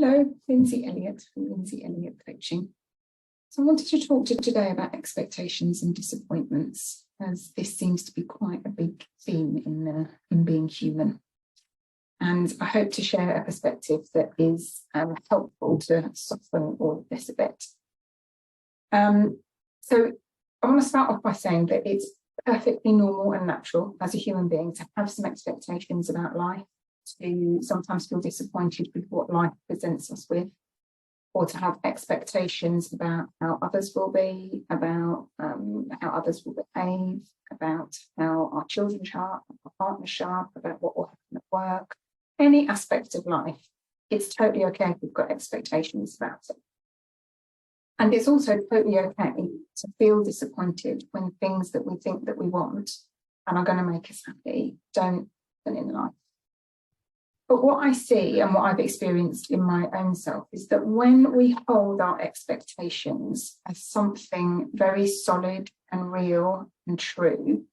Hello, Lindsay Elliott from Lindsay Elliott Coaching. So I wanted to talk to you today about expectations and disappointments, as this seems to be quite a big theme in being human. And I hope to share a perspective that is helpful to soften all of this a bit. So I want to start off by saying that it's perfectly normal and natural as a human being to have some expectations about life, to sometimes feel disappointed with what life presents us with, or to have expectations about how others will be, about how others will behave, about how our children sharp, our partner sharp, about what will happen at work, any aspect of life. It's totally okay if we've got expectations about it. And it's also totally okay to feel disappointed when things that we think that we want and are going to make us happy don't happen in life. But what I see and what I've experienced in my own self is that when we hold our expectations as something very solid and real and true,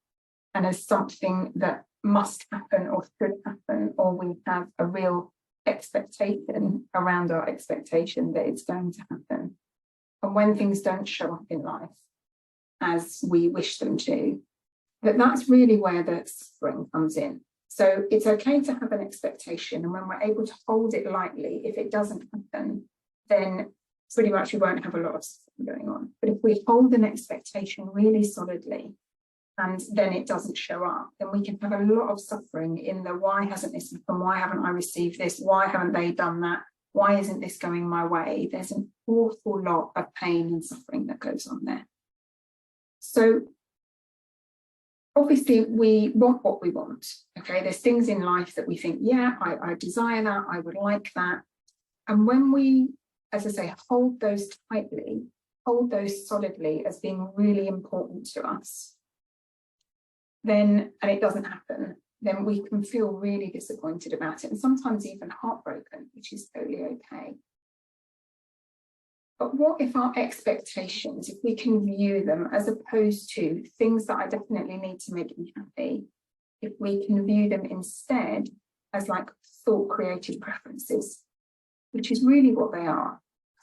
and as something that must happen or should happen, or we have a real expectation around our expectation that it's going to happen, and when things don't show up in life as we wish them to, that's really where the suffering comes in. So it's okay to have an expectation, and when we're able to hold it lightly, if it doesn't happen, then pretty much we won't have a lot of suffering going on. But if we hold an expectation really solidly and then it doesn't show up, then we can have a lot of suffering in the why hasn't this happened, why haven't I received this, why haven't they done that, why isn't this going my way? There's an awful lot of pain and suffering that goes on there. So obviously, we want what we want, okay? There's things in life that we think, yeah, I desire that, I would like that. And when we, as I say, hold those tightly, hold those solidly as being really important to us, then, and it doesn't happen, then we can feel really disappointed about it and sometimes even heartbroken, which is totally okay. But what if our expectations, if we can view them as opposed to things that I definitely need to make me happy, if we can view them instead as like thought-created preferences, which is really what they are.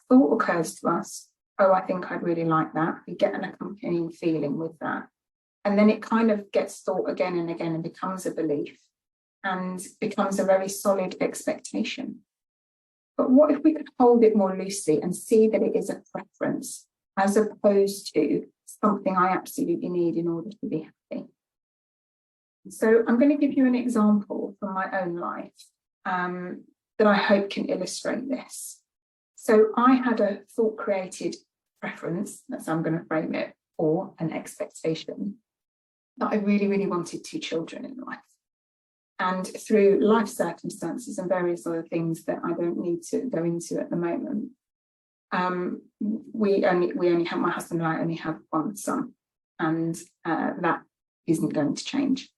Thought occurs to us, oh, I think I'd really like that. We get an accompanying feeling with that. And then it kind of gets thought again and again and becomes a belief and becomes a very solid expectation. But what if we could hold it more loosely and see that it is a preference as opposed to something I absolutely need in order to be happy? So I'm going to give you an example from my own life that I hope can illustrate this. So I had a thought-created preference, that's how I'm going to frame it, or an expectation that I really, really wanted 2 children in life. And through life circumstances and various other things that I don't need to go into at the moment, we only have, my husband and I only have 1 son, and that isn't going to change.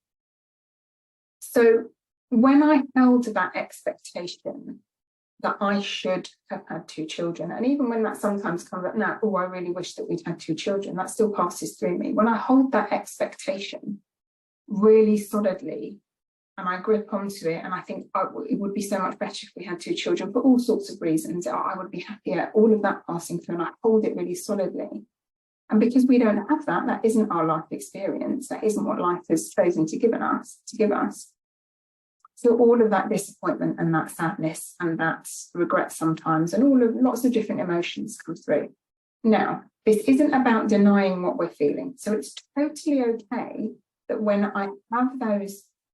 So when I held that expectation that I should have had 2 children, and even when that sometimes comes up now, oh, I really wish that we'd had 2 children, that still passes through me. When I hold that expectation really solidly, and I grip onto it, and I think, oh, it would be so much better if we had 2 children for all sorts of reasons. Oh, I would be happier, all of that passing through, and I hold it really solidly. And because we don't have that, that isn't our life experience, that isn't what life has chosen to give us. So all of that disappointment and that sadness and that regret sometimes, and lots of different emotions come through. Now, this isn't about denying what we're feeling. So it's totally okay that when I have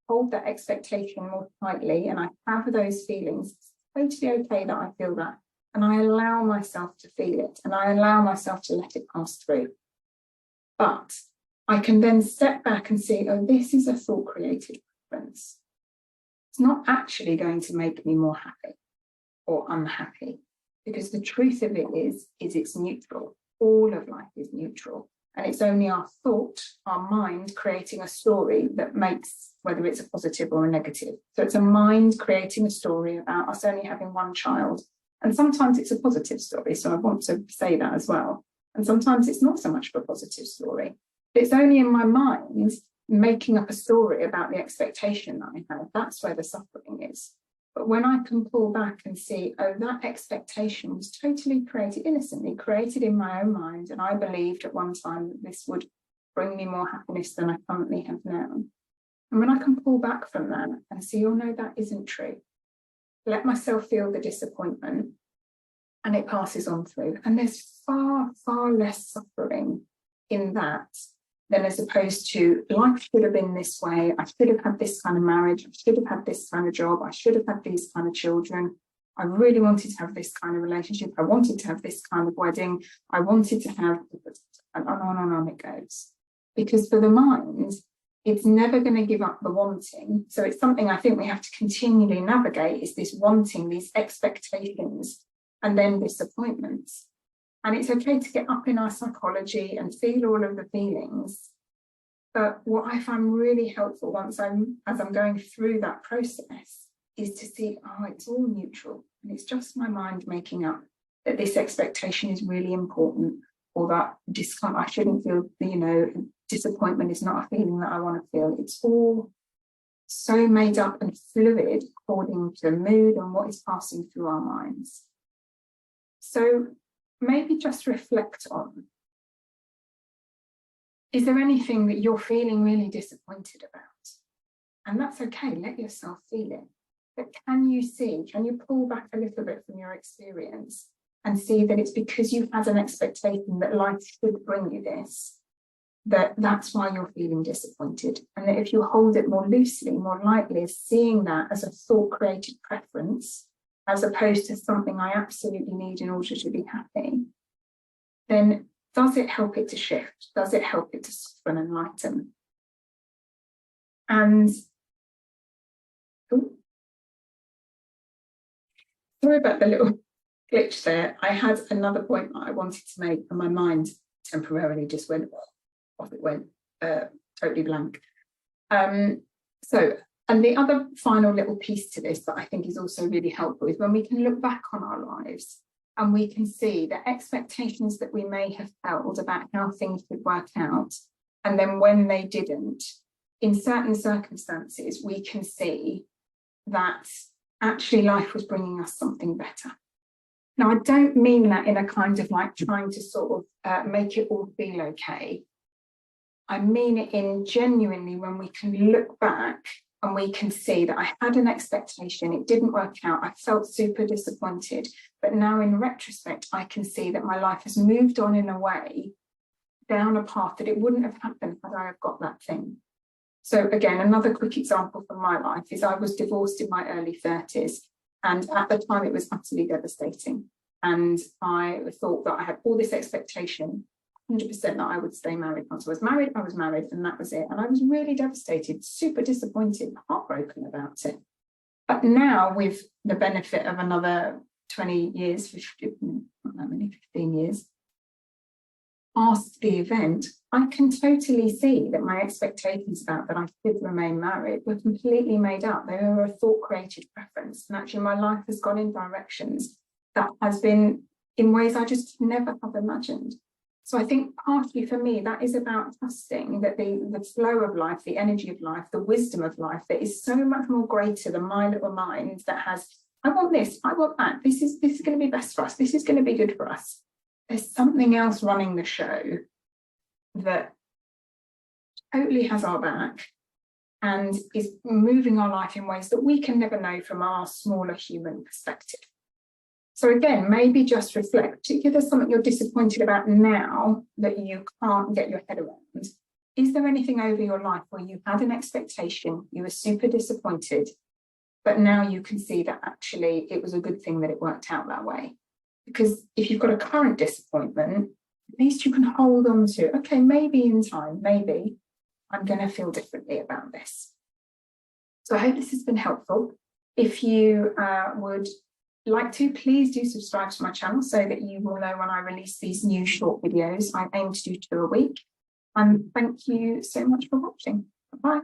hold that expectation more tightly and I have those feelings, it's totally okay that I feel that, and I allow myself to feel it, and I allow myself to let it pass through. But I can then step back and see, oh, this is a thought-created preference. It's not actually going to make me more happy or unhappy, because the truth of it is it's neutral. All of life is neutral. And it's only our thought, our mind, creating a story that makes whether it's a positive or a negative. So it's a mind creating a story about us only having 1 child. And sometimes it's a positive story. So I want to say that as well. And sometimes it's not so much of a positive story. It's only in my mind making up a story about the expectation that I have. That's where the suffering is. But when I can pull back and see, oh, that expectation was totally created, innocently created in my own mind, and I believed at one time that this would bring me more happiness than I currently have now. And when I can pull back from that and see, oh no, that isn't true, let myself feel the disappointment, and it passes on through. And there's far, far less suffering in that than as opposed to life should have been this way. I should have had this kind of marriage. I should have had this kind of job. I should have had these kind of children. I really wanted to have this kind of relationship. I wanted to have this kind of wedding. I wanted to have, and on it goes. Because for the mind, it's never going to give up the wanting. So it's something I think we have to continually navigate, is this wanting, these expectations, and then disappointments. And it's okay to get up in our psychology and feel all of the feelings. But what I find really helpful as I'm going through that process is to see, oh, it's all neutral. And it's just my mind making up that this expectation is really important, or that I shouldn't feel, disappointment is not a feeling that I want to feel. It's all so made up and fluid according to mood and what is passing through our minds. So maybe just reflect on, is there anything that you're feeling really disappointed about? And that's okay, let yourself feel it. But can you pull back a little bit from your experience and see that it's because you've had an expectation that life should bring you this, that's why you're feeling disappointed. And that if you hold it more loosely, more lightly, as seeing that as a thought-created preference, as opposed to something I absolutely need in order to be happy, then does it help it to shift? Does it help it to soften and lighten? And sorry about the little glitch there. I had another point that I wanted to make, and my mind temporarily just went off. It went totally blank. And the other final little piece to this that I think is also really helpful is when we can look back on our lives and we can see the expectations that we may have held about how things would work out, and then when they didn't, in certain circumstances, we can see that actually life was bringing us something better. Now, I don't mean that in a kind of like trying to sort of make it all feel okay. I mean it in genuinely when we can look back and we can see that I had an expectation, it didn't work out, I felt super disappointed, but now in retrospect, I can see that my life has moved on in a way down a path that it wouldn't have happened had I have got that thing. So again, another quick example from my life is I was divorced in my early 30s, and at the time it was utterly devastating. And I thought that I had all this expectation, 100% that I would stay married. Once I was married, and that was it. And I was really devastated, super disappointed, heartbroken about it. But now, with the benefit of another 20 years, 15 years, past the event, I can totally see that my expectations about that I should remain married were completely made up. They were a thought-created preference. And actually, my life has gone in directions that has been in ways I just never have imagined. So I think partly for me, that is about trusting that the flow of life, the energy of life, the wisdom of life, that is so much more greater than my little mind that has, I want this, I want that, this is going to be best for us, this is going to be good for us. There's something else running the show that totally has our back and is moving our life in ways that we can never know from our smaller human perspective. So again, maybe just reflect, if there's something you're disappointed about now that you can't get your head around, is there anything over your life where you had an expectation, you were super disappointed, but now you can see that actually it was a good thing that it worked out that way? Because if you've got a current disappointment, at least you can hold on to, okay, maybe in time, maybe I'm going to feel differently about this. So I hope this has been helpful. If you would like to, please do subscribe to my channel so that you will know when I release these new short videos. I aim to do 2 a week. And thank you so much for watching. Bye.